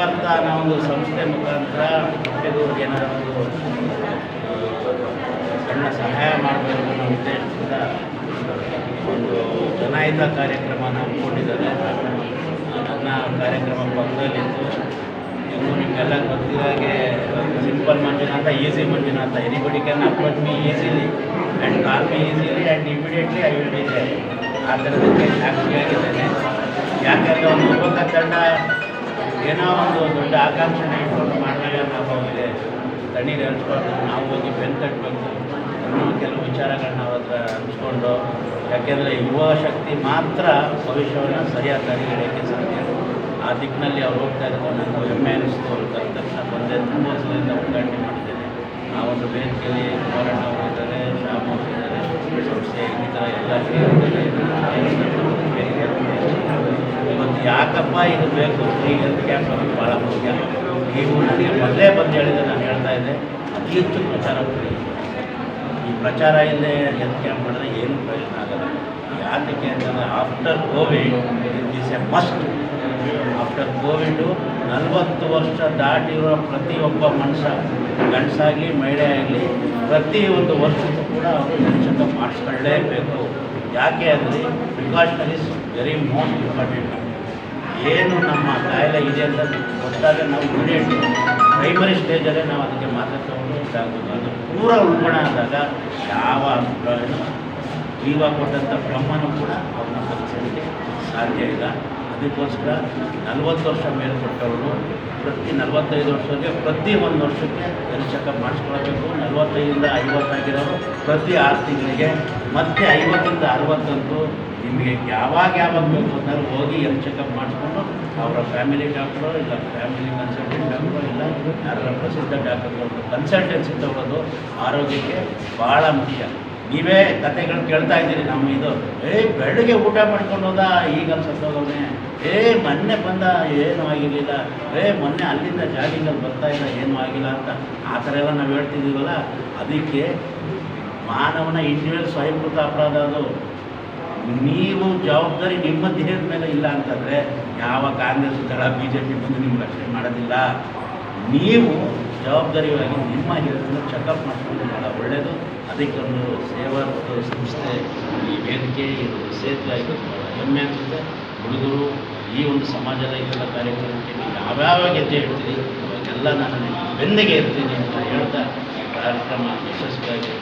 ನಿಸ್ವಾರ್ಥ ಅನ್ನೋ ಒಂದು ಸಂಸ್ಥೆ ಮುಖಾಂತರ ಹುಟ್ಟೆದವ್ರಿಗೆ ಏನಾದರೂ ಸಣ್ಣ ಸಹಾಯ ಮಾಡಬೇಕು ಅನ್ನೋ ಉದ್ದೇಶದಿಂದ ಒಂದು ಜನಹಿತ ಕಾರ್ಯಕ್ರಮನ ಹಮ್ಮಿಕೊಂಡಿದ್ದಾರೆ. ನನ್ನ ಕಾರ್ಯಕ್ರಮ ಪಕ್ಕದಲ್ಲಿತ್ತು. ಇನ್ನು ನಿಮಗೆಲ್ಲ ಗೊತ್ತಿದ್ದಾಗೆ simple Manjunatha, easy Manjunatha. Anybody can approach me easily and call me easily and immediately I will be there. ಆ ಥರದಕ್ಕೆ ಸಾಕ್ಷಿಯಾಗಿದ್ದೇನೆ. ಯಾಕೆಂದರೆ ಒಂದು ಯುವಕ ತಂಡ ಏನೋ ಒಂದು ದೊಡ್ಡ ಆಕಾಂಕ್ಷೆನ ಇಟ್ಕೊಂಡು ಮಾಡಿದಾಗ ನಾವು ಇದೆ ತಣ್ಣೀರು ಹಂಚ್ಕೊಂಡು ನಾವು ಹೋಗಿ ಬೆನ್ನು ತಟ್ಟಬೇಕು ಅನ್ನೋ ಕೆಲವು ವಿಚಾರಗಳನ್ನ ನಾವು ಹತ್ರ ಹಂಚ್ಕೊಂಡು, ಯಾಕೆಂದರೆ ಯುವ ಶಕ್ತಿ ಮಾತ್ರ ಭವಿಷ್ಯವನ್ನು ಸರಿಯಾದ ದಾರಿಗೆ ಹಿಡಿಯೋಕ್ಕೆ ಸಾಧ್ಯ. ಆ ದಿಕ್ಕಿನಲ್ಲಿ ಅವ್ರು ಹೋಗ್ತಾ ಇರೋದು ನನಗೂ ಹೆಮ್ಮೆ ಅನ್ನಿಸ್ತು. ಅವ್ರು ಕರೆದ ತಕ್ಷಣ ಬಂದೆ, ತುಂಬ ವರ್ಷದಿಂದ ಉದ್ಘಾಟನೆ ಮಾಡಿದ್ದೇನೆ. ಆ ಒಂದು ವೇದಿಕೆಯಲ್ಲಿ ಕುಮಾರಣ್ಣ ಅವರು ಇದ್ದಾರೆ, ಶ್ಯಾಮ್ ಅವರು ಇದ್ದಾರೆ, ಸಂಸ್ಥೆ ಇನ್ನಿತರ ಎಲ್ಲ ಸೇರಿದ್ದಾರೆ. ಇವತ್ತು ಯಾಕಪ್ಪ ಇದು ಬೇಕು, ಫ್ರೀ ಹೆಲ್ತ್ ಕ್ಯಾಂಪ್ ಅನ್ನೋದು ಭಾಳ ಮುಖ್ಯ. ನೀವು ನನಗೆ ಮೊದಲೇ ಬಂದು ಹೇಳಿದೆ, ನಾನು ಹೇಳ್ತಾ ಇದ್ದೆ ಅತಿ ಹೆಚ್ಚು ಪ್ರಚಾರ ಕೊಡಿ. ಈ ಪ್ರಚಾರ ಇಲ್ಲದೆ ಹೆಲ್ತ್ ಕ್ಯಾಂಪ್ ಮಾಡಿದ್ರೆ ಏನು ಪ್ರಯೋಜನ ಆಗಲ್ಲ. ಯಾತಕ್ಕೆ ಅಂತಂದರೆ after Covid it is A must. After covid 40 ವರ್ಷ ದಾಟಿರೋ ಪ್ರತಿಯೊಬ್ಬ ಮನುಷ್ಯ, ಗಂಡಸಾಗಲಿ ಮಹಿಳೆ ಆಗಲಿ, ಪ್ರತಿಯೊಂದು ವರ್ಷಕ್ಕೂ ಕೂಡ ಅವರು ಹೆಲ್ತ್ ಚೆಕಪ್ ಮಾಡಿಸ್ಕೊಳ್ಳೇಬೇಕು. ಯಾಕೆ ಅಂದರೆ precautionary is very most important. ಏನು ನಮ್ಮ ಕಾಯಿಲೆ ಇದೆ ಅಂತ ಗೊತ್ತಾಗ ನಾವು ಇಮಿಡಿಯೇಟ್ ಪ್ರೈಮರಿ ಸ್ಟೇಜಲ್ಲೇ ನಾವು ಅದಕ್ಕೆ ಮಾತ್ರ ತೊಗೊಂಡು ಇದಾಗ್ಬೋದು. ಅದು ಪೂರ ಉಳ್ಕೊಣ ಆದಾಗ ಯಾವ ಜೀವ ಕೊಟ್ಟಂಥ ಬ್ರಹ್ಮನೂ ಕೂಡ ಅವ್ರನ್ನ ಬದುಕಿಸಲಿಕ್ಕೆ ಸಾಧ್ಯ ಇಲ್ಲ. ಅದಕ್ಕೋಸ್ಕರ 40 ವರ್ಷ ಮೇಲ್ಪಟ್ಟವರು ಪ್ರತಿ 45 ವರ್ಷಕ್ಕೆ ಪ್ರತಿ 1 ವರ್ಷಕ್ಕೆ ಹೆಲ್ತ್ ಚೆಕಪ್ ಮಾಡಿಸ್ಕೊಳ್ಬೇಕು. 45ರಿಂದ 50 ಆಗಿರೋರು ಪ್ರತಿ 6 ತಿಂಗಳಿಗೆ, ಮತ್ತು 50ರಿಂದ 60 ಅಂತೂ ನಿಮಗೆ ಯಾವಾಗ ಬೇಕು ಅಂತಾದ್ರೂ ಹೋಗಿ ಹೆಲ್ತ್ ಚೆಕಪ್ ಮಾಡಿಸ್ಕೊಂಡು ಅವರ ಫ್ಯಾಮಿಲಿ ಡಾಕ್ಟ್ರು ಇಲ್ಲ ಫ್ಯಾಮಿಲಿ ಕನ್ಸಲ್ಟೆಂಟ್ ಡಾಕ್ಟ್ರು ಇಲ್ಲ ಯಾರ ಪ್ರಸಿದ್ಧ ಡಾಕ್ಟರ್ಗಳು ಕನ್ಸಲ್ಟೆನ್ಸಿ ತಗೊಳ್ಳೋದು ಆರೋಗ್ಯಕ್ಕೆ ಭಾಳ ಮುಖ್ಯ. ನೀವೇ ಕತೆಗಳು ಕೇಳ್ತಾ ಇದ್ದೀರಿ. ನಮ್ಮ ಇದು ಬೆಳಗ್ಗೆ ಊಟ ಮಾಡ್ಕೊಂಡು ಹೋದ ಈಗ ಸತ್ತೋಗವನೆ, ಮೊನ್ನೆ ಬಂದ ಏನೂ ಆಗಿರಲಿಲ್ಲ, ಮೊನ್ನೆ ಅಲ್ಲಿಂದ ಜಾಗಿಂಗಲ್ಲಿ ಬರ್ತಾಯಿಲ್ಲ ಏನೂ ಆಗಿಲ್ಲ ಅಂತ ಆ ಥರ ಎಲ್ಲ ನಾವು ಹೇಳ್ತಿದ್ದೀವಲ್ಲ. ಅದಕ್ಕೆ ಮಾನವನ ಇಂಡಿವಿಜುವಲ್ ಸ್ವಯಂಕೃತ ಅಪರಾಧ ಅದು. ನೀವು ಜವಾಬ್ದಾರಿ ನಿಮ್ಮ ದೇಹದ ಮೇಲೆ ಇಲ್ಲ ಅಂತಂದರೆ ಯಾವ ಕಾಂಗ್ರೆಸ್ ದಳ BJP ಬಂದು ನಿಮ್ಗೆ ರಕ್ಷಣೆ ಮಾಡೋದಿಲ್ಲ. ನೀವು ಜವಾಬ್ದಾರಿಯಾಗಿ ನಿಮ್ಮ ಹೆಲ್ತನ್ನು ಚೆಕಪ್ ಮಾಡಿಕೊಂಡು ಭಾಳ ಒಳ್ಳೆಯದು. ಅದಕ್ಕೊಂದು ಸೇವಾ ಸಂಸ್ಥೆ ಈ ವೇದಿಕೆ ಇದೊಂದು ಸೇತುವೆ ಆಯಿತು. ಭಾಳ ಹೆಮ್ಮೆ ಅನಿಸುತ್ತೆ. ಹುಡುಗರು ಈ ಒಂದು ಸಮಾಜದ ಇದೆಲ್ಲ ಕಾರ್ಯಕ್ರಮಕ್ಕೆ ಯಾವ್ಯಾವ ಗೆಜ್ಜೆ ಇಡ್ತೀನಿ ಅವಾಗೆಲ್ಲ ನಾನು ಬೆನ್ನಿಗೆ ಇರ್ತೀನಿ ಅಂತ ಹೇಳ್ತಾ ಈ ಕಾರ್ಯಕ್ರಮ ಯಶಸ್ವಿಯಾಗಿ